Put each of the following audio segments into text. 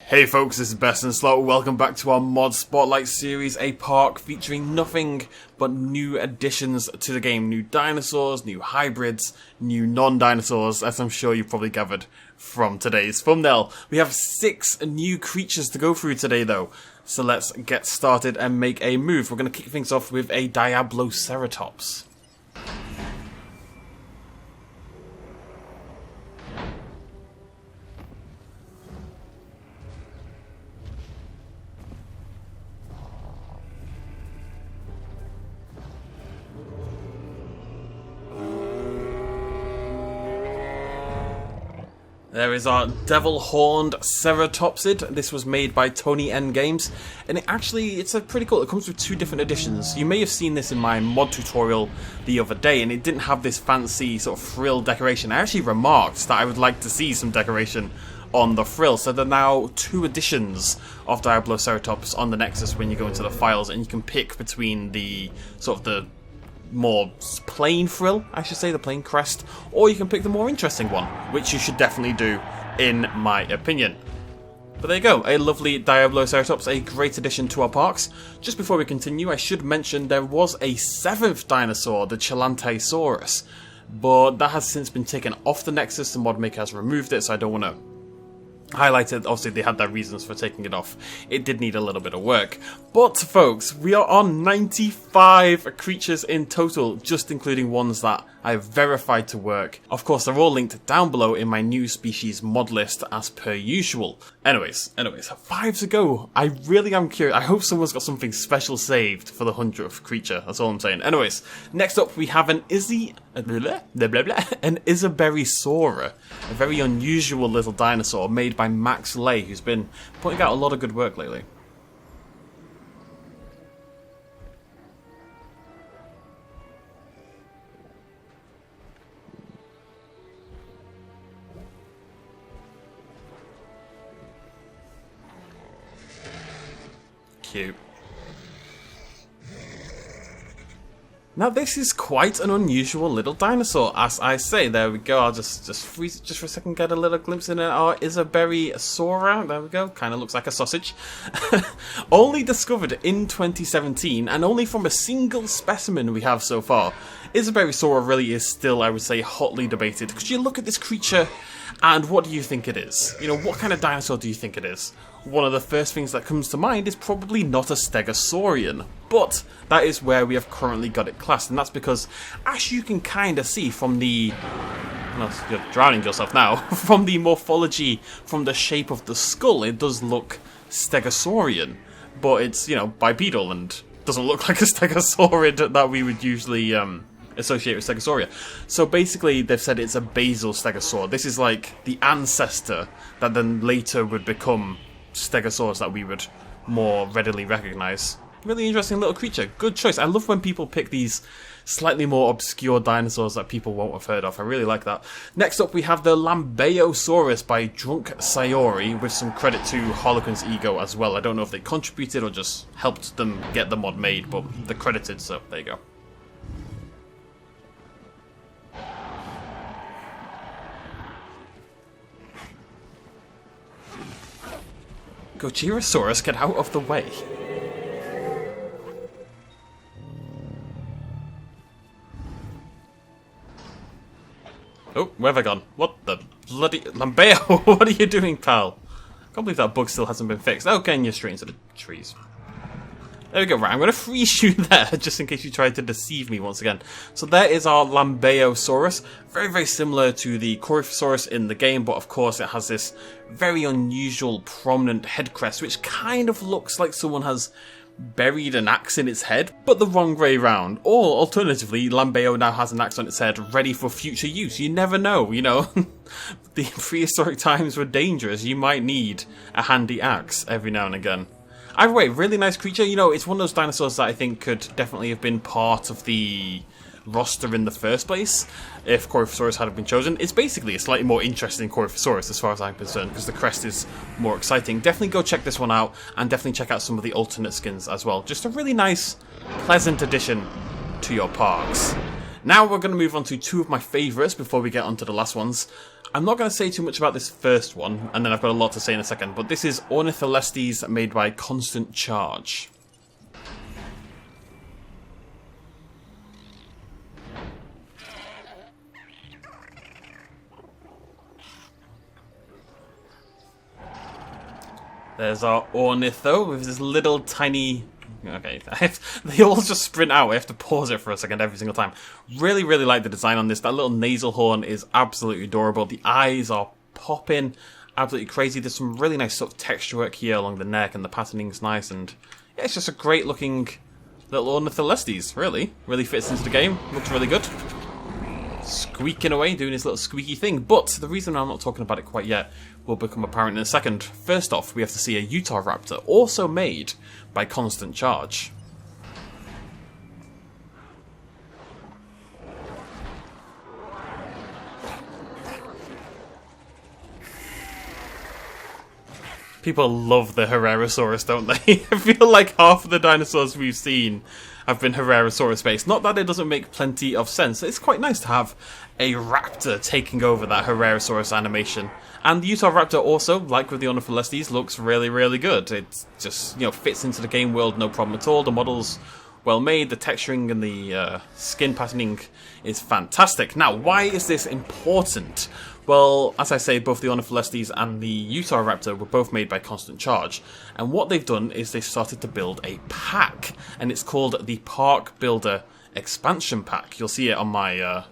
Hey folks, this is BestInSlot. Welcome back to our Mod Spotlight series, a park featuring nothing but new additions to the game. New dinosaurs, new hybrids, new non-dinosaurs, as I'm sure you've probably gathered from today's thumbnail. We have 6 new creatures to go through today though, so let's get started and make a move. We're going to kick things off with a Ceratosaurus. There is our devil-horned Topsid. This was made by Tony N Games, and it's a pretty cool. It comes with 2 different editions. You may have seen this in my mod tutorial the other day, and it didn't have this fancy sort of frill decoration. I actually remarked that I would like to see some decoration on the frill. So there are now 2 editions of Ceratops on the Nexus when you go into the files, and you can pick between the sort of the more plain frill, I should say, the plain crest, or you can pick the more interesting one, which you should definitely do, in my opinion. But there you go, a lovely Ceratops, a great addition to our parks. Just before we continue, I should mention there was a 7th dinosaur, the Ceratosaurus, but that has since been taken off the Nexus. The mod maker has removed it, so I don't want to highlight it. Obviously they had their reasons for taking it off. It did need a little bit of work. But folks, we are on 95 creatures in total, just including ones that I have verified to work. Of course, they're all linked down below in my new species mod list as per usual. Anyways, 5 to go. I really am curious. I hope someone's got something special saved for the 100th creature. That's all I'm saying. Anyways, next up we have an Isaberisauria, a very unusual little dinosaur made by Max Lay, who's been putting out a lot of good work lately. Cute. Now this is quite an unusual little dinosaur, as I say. There we go. I'll just freeze it just for a second, get a little glimpse in our Isaberisauria. There we go. Kind of looks like a sausage. Only discovered in 2017, and only from a single specimen we have so far. Isaberisauria really is still, I would say, hotly debated. Because you look at this creature, and what do you think it is? You know, what kind of dinosaur do you think it is? One of the first things that comes to mind is probably not a Stegosaurian, but that is where we have currently got it classed, and that's because, as you can kind of see from the... well, you're drowning yourself now. From the morphology, from the shape of the skull, it does look Stegosaurian, but it's, you know, bipedal and doesn't look like a Stegosaurid that we would usually associate with Stegosauria. So basically they've said it's a basal stegosaur. This is like the ancestor that then later would become Stegosaurus that we would more readily recognise. Really interesting little creature. Good choice. I love when people pick these slightly more obscure dinosaurs that people won't have heard of. I really like that. Next up we have the Lambeosaurus by Drunk Sayori, with some credit to Harlequin's Ego as well. I don't know if they contributed or just helped them get the mod made, but they're credited, so there you go. Gojirasaurus, get out of the way. Oh, where have I gone? What the bloody... Lambeo, what are you doing, pal? I can't believe that bug still hasn't been fixed. Okay, and you're straight into the trees. There we go, right, I'm going to freeze you there, just in case you tried to deceive me once again. So there is our Lambeosaurus, very, very similar to the Coryphosaurus in the game, but of course it has this very unusual, prominent head crest, which kind of looks like someone has buried an axe in its head, but the wrong way round. Or, alternatively, Lambeo now has an axe on its head, ready for future use. You never know, you know? The prehistoric times were dangerous. You might need a handy axe every now and again. Either way, really nice creature. You know, it's one of those dinosaurs that I think could definitely have been part of the roster in the first place if Coryphosaurus had been chosen. It's basically a slightly more interesting Coryphosaurus as far as I'm concerned, because the crest is more exciting. Definitely go check this one out, and definitely check out some of the alternate skins as well. Just a really nice, pleasant addition to your parks. Now we're going to move on to two of my favourites before we get on to the last ones. I'm not going to say too much about this first one, and then I've got a lot to say in a second, but this is Ornitholestes made by Constant Charge. There's our Ornitho with this little tiny... Okay, they all just sprint out. I have to pause it for a second every single time. Really, really like the design on this. That little nasal horn is absolutely adorable. The eyes are popping. Absolutely crazy. There's some really nice sort of texture work here along the neck, and the patterning's nice. And yeah, it's just a great looking little Ornitholestes, really. Really fits into the game. Looks really good. Squeaking away, doing his little squeaky thing. But the reason I'm not talking about it quite yet will become apparent in a second. First off, we have to see a Utah Raptor, also made by Constant Charge. People love the Ceratosaurus, don't they? I feel like half of the dinosaurs we've seen have been Ceratosaurus based. Not that it doesn't make plenty of sense. It's quite nice to have a raptor taking over that Ceratosaurus animation. And the Utah Raptor also, like with the Ornitholestes, looks really, really good. It just, fits into the game world, no problem at all. The model's well made, the texturing and the skin patterning is fantastic. Now, why is this important? Well, as I say, both the Ornitholestes and the Utah Raptor were both made by Constant Charge. And what they've done is they've started to build a pack. And it's called the Park Builder Expansion Pack. You'll see it on my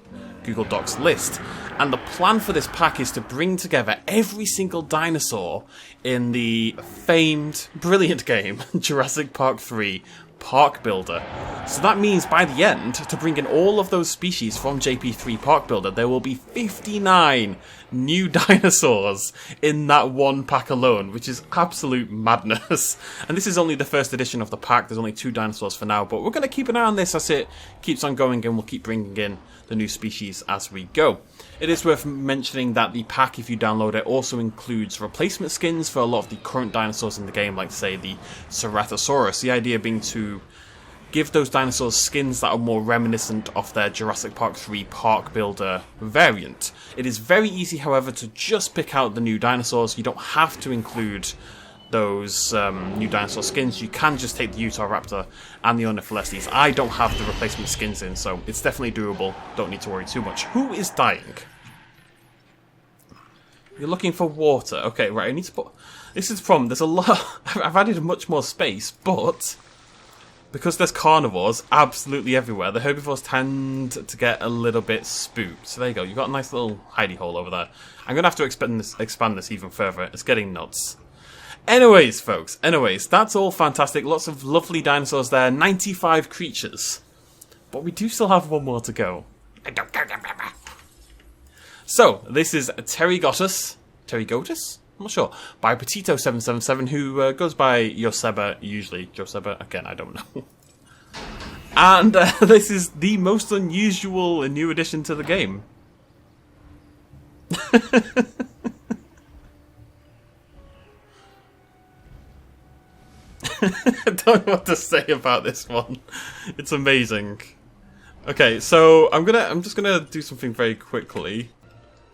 Google Docs list. And the plan for this pack is to bring together every single dinosaur in the famed, brilliant game, Jurassic Park 3 Park Builder. So that means by the end, to bring in all of those species from JP3 Park Builder, there will be 59 new dinosaurs in that one pack alone, which is absolute madness. And this is only the first edition of the pack. There's only 2 dinosaurs for now, but we're going to keep an eye on this as it keeps on going, and we'll keep bringing in the new species as we go. It is worth mentioning that the pack, if you download it, also includes replacement skins for a lot of the current dinosaurs in the game, like say the Ceratosaurus. The idea being to give those dinosaurs skins that are more reminiscent of their Jurassic Park 3 Park Builder variant. It is very easy, however, to just pick out the new dinosaurs. You don't have to include those new dinosaur skins. You can just take the Utah Raptor and the Ornitholestes. I don't have the replacement skins in, so it's definitely doable. Don't need to worry too much. Who is dying? You're looking for water. Okay, right, I need to put... This is the problem. There's a lot... I've added much more space, but because there's carnivores absolutely everywhere, the herbivores tend to get a little bit spooked. So there you go. You've got a nice little hidey hole over there. I'm going to have to expand this even further. It's getting nuts. Anyways, folks, that's all fantastic. Lots of lovely dinosaurs there. 95 creatures. But we do still have one more to go. So, this is Pterygotus? I'm not sure. By Petito777, who goes by Joseba, usually. Joseba, again, I don't know. And this is the most unusual new addition to the game. I don't know what to say about this one. It's amazing. Okay, so I'm just gonna do something very quickly.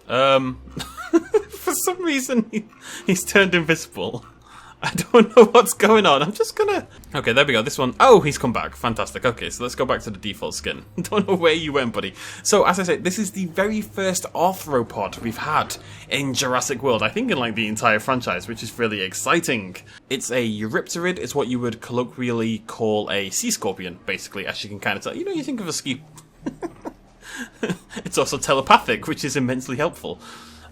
For some reason he's turned invisible. I don't know what's going on. I'm just gonna... Okay, there we go. This one... Oh, he's come back. Fantastic. Okay, so let's go back to the default skin. Don't know where you went, buddy. So, as I said, this is the very first arthropod we've had in Jurassic World. I think in, like, the entire franchise, which is really exciting. It's a Eurypterid. It's what you would colloquially call a sea scorpion, basically, as you can kind of tell. You know, you think of a ski... It's also telepathic, which is immensely helpful.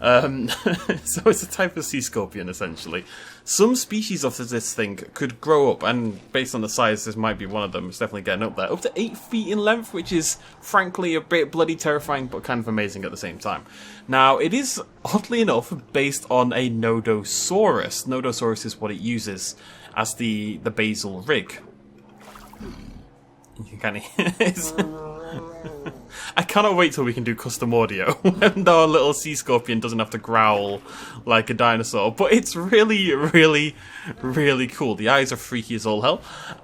So it's a type of sea scorpion, essentially. Some species of this thing could grow up, and based on the size, this might be one of them. It's definitely getting up there. Up to 8 feet in length, which is, frankly, a bit bloody terrifying, but kind of amazing at the same time. Now, it is, oddly enough, based on a Nodosaurus. Nodosaurus is what it uses as the basal rig. You can kind of... I cannot wait till we can do custom audio and our little sea scorpion doesn't have to growl like a dinosaur. But it's really, really, really cool. The eyes are freaky as all hell.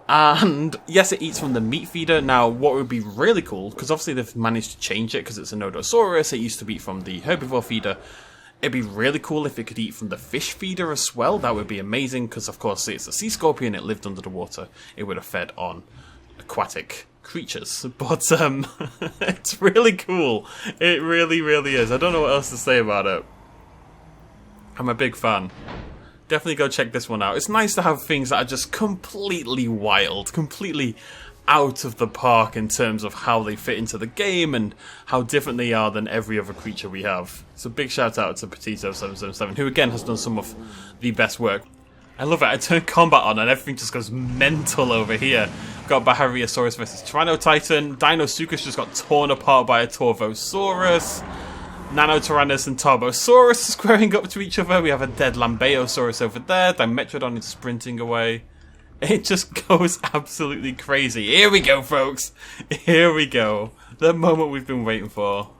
And yes, it eats from the meat feeder. Now, what would be really cool, because obviously they've managed to change it because it's a Nodosaurus. It used to eat from the herbivore feeder. It'd be really cool if it could eat from the fish feeder as well. That would be amazing because, of course, it's a sea scorpion. It lived under the water. It would have fed on aquatic creatures. But it's really cool. It really, really is. I don't know what else to say about it. I'm a big fan. Definitely go check this one out. It's nice to have things that are just completely wild, completely out of the park in terms of how they fit into the game and how different they are than every other creature we have. So big shout out to Potato777, who again has done some of the best work. I love it. I turn combat on and everything just goes mental over here. Got Bahariosaurus versus Tyrannotitan. Dinosuchus just got torn apart by a Torvosaurus. Nanotyrannus and Tarbosaurus squaring up to each other. We have a dead Lambeosaurus over there. Dimetrodon is sprinting away. It just goes absolutely crazy. Here we go, folks. Here we go. The moment we've been waiting for.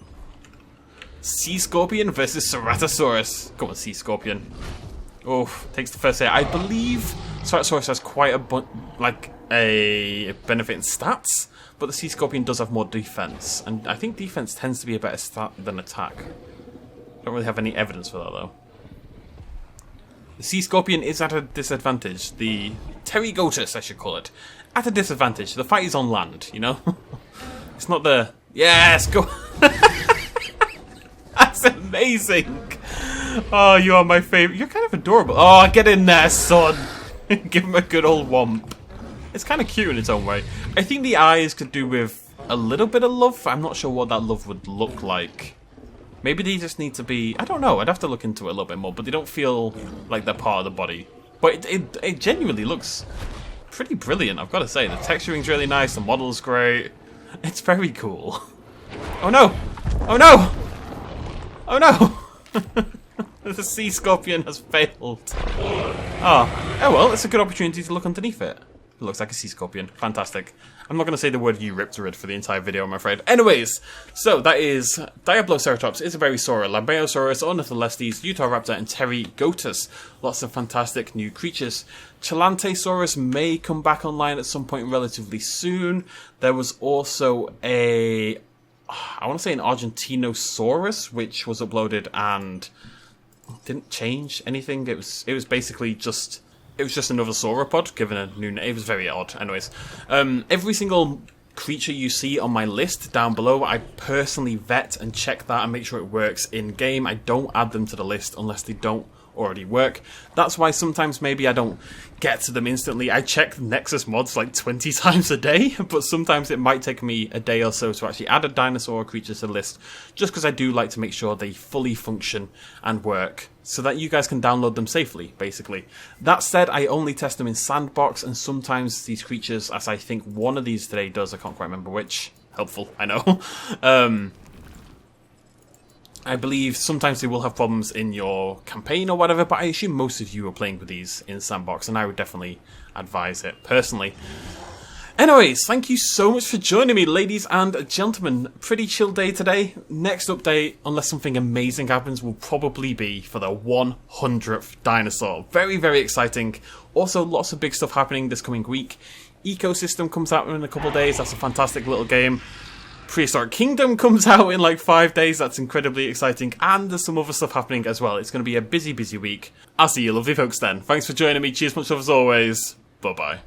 Sea Scorpion versus Ceratosaurus. Come on, Sea Scorpion. Oh, takes the first hit. I believe Ceratosaurus has quite a benefit in stats, but the Sea Scorpion does have more defense, and I think defense tends to be a better stat than attack. Don't really have any evidence for that though. The Sea Scorpion is at a disadvantage. The Pterigotus, I should call it, at a disadvantage. The fight is on land, you know? It's not the... Yes, go... That's amazing! Oh, you are my favourite. You're kind of adorable. Oh, get in there, son! Give him a good old womp. It's kind of cute in its own way. I think the eyes could do with a little bit of love. I'm not sure what that love would look like. Maybe they just need to be... I don't know. I'd have to look into it a little bit more. But they don't feel like they're part of the body. But it genuinely looks pretty brilliant, I've got to say. The texturing's really nice. The model's great. It's very cool. Oh, no! Oh, no! Oh, no! The Sea Scorpion has failed. Oh well, it's a good opportunity to look underneath it. It looks like a Sea Scorpion. Fantastic. I'm not going to say the word Eurypterid for the entire video, I'm afraid. Anyways, so that is Diabloceratops, Isaberisora, Lambeosaurus, Ornitholestes, Utahraptor, and Pterigotus. Lots of fantastic new creatures. Chelantesaurus may come back online at some point relatively soon. There was also a... I want to say an Argentinosaurus, which was uploaded and didn't change anything. It was basically just... It was just another sauropod, given a new name. It was very odd. Anyways, every single creature you see on my list down below, I personally vet and check that and make sure it works in-game. I don't add them to the list unless they don't already work. That's why sometimes maybe I don't get to them instantly. I check nexusmods like 20 times a day, but sometimes it might take me a day or so to actually add a dinosaur or creature to the list, just because I do like to make sure they fully function and work, so that you guys can download them safely, basically. That said, I only test them in Sandbox, and sometimes these creatures, as I think one of these today does, I can't quite remember which, helpful, I know, I believe sometimes they will have problems in your campaign or whatever, but I assume most of you are playing with these in Sandbox, and I would definitely advise it, personally. Anyways, thank you so much for joining me, ladies and gentlemen. Pretty chill day today. Next update, unless something amazing happens, will probably be for the 100th dinosaur. Very, very exciting. Also, lots of big stuff happening this coming week. Ecosystem comes out in a couple of days. That's a fantastic little game. Prehistoric Kingdom comes out in like 5 days. That's incredibly exciting. And there's some other stuff happening as well. It's going to be a busy, busy week. I'll see you lovely folks then. Thanks for joining me. Cheers, much love as always. Bye-bye.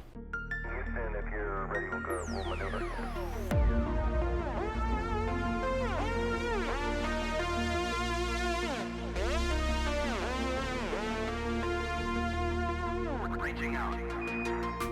Reaching out.